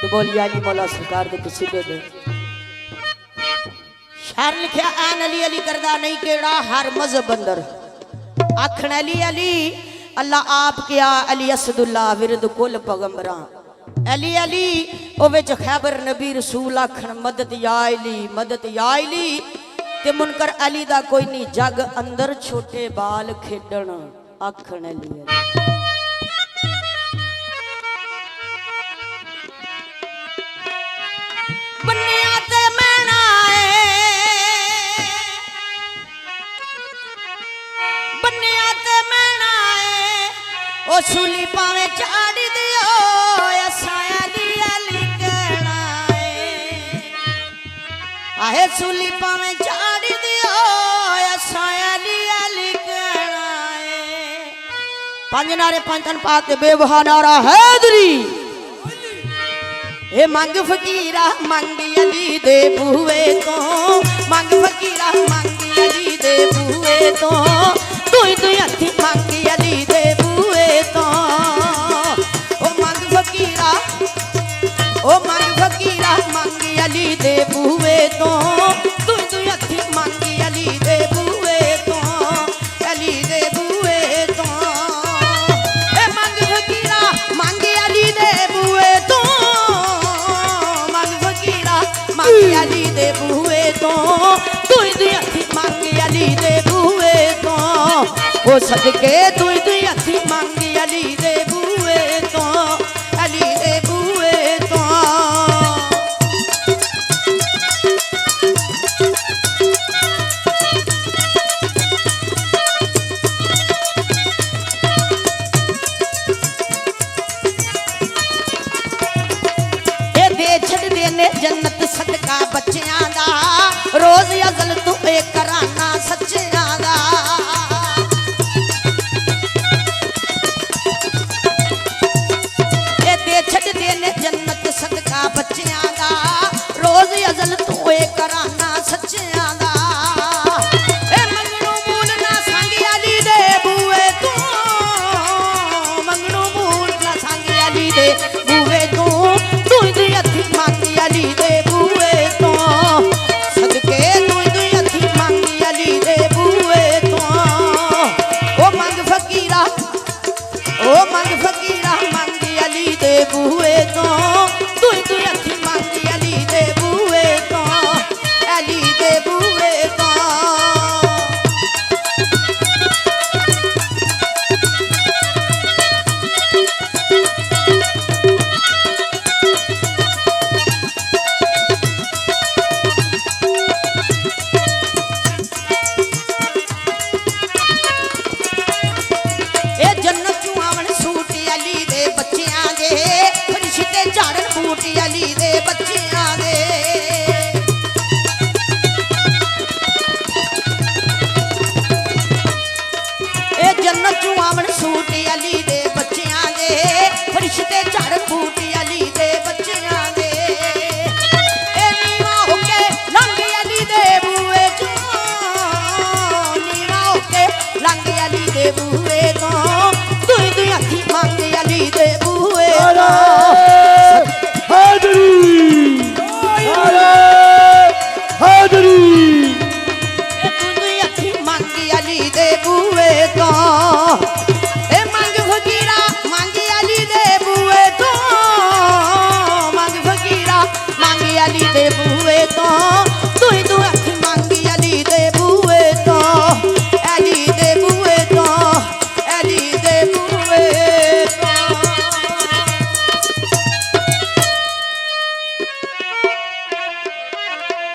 तो बोलिया नहीं मौला सरकार के किसी दे दे शार लिखा आन अली अली करदा नहीं केड़ा हर मजहब अंदर आखण अली अली अल्लाह आप क्या अली असदुल्ला विरद कुल पैगंबरा अली अली ओ विच खैबर नबी रसूल आखण मदद या अली ते मुनकर अली दा कोई नहीं जग अंदर छोटे बाल खेडण आखण अली अली बन्निया ते मैना बन्निया ते मैना ओ सूली पावे चाड़ी दियो असाया दी अली कहना आहे सूली पावे चाड़ी दियो असाया दी अली कहना पंज नारे पंचन पाते बेवहा नारा हैदरी ए मंग फकीरा मंगी अली दे बूहे तो मंग फकीरा मंगी अली दे बूहे तो दुई हथी मंगी अली दे बूहे तो ओ मंग फकीरा मंगी अली दे बूहे तो दुई हथी मंगी अली दे बूहे तो अली दे बूहे तो ए मंग फकीरा मंगी अली दे बूहे तो मंगी अली दे बूहे तो दुई हथी मंगी अली दे बूहे तो ओ सदके दुई हथी मंगी अली दे बूहे तो अली दे बूहे तो ए दे छड़ देने जन्नत सदका बच्चियां दा रोज अजल तू एक कराना सच्चियां दा ए दे छड़ देने जन्नत सदका बच्चियां दा रोज अजल तू एक कराना सच्चियां दा ए मंगणू मूल ना सांगी अली दे बूहे तू मंगणू मूल ना सांगी अली दे बूहे तू दुई हथी मंगी अली दे बूहे तो सदके दुई हथी मंगी अली दे बूहे तो ओ मंग फकीरा मंगी अली दे बूहे तो दुई हथी मंगी अली दे बूहे तो अली दे बूहे तो अली दे बच्चियां दे ए जन्नत चू आवन सूटी अली दे बच्चियां दे फरिश्ते झड़ बूटी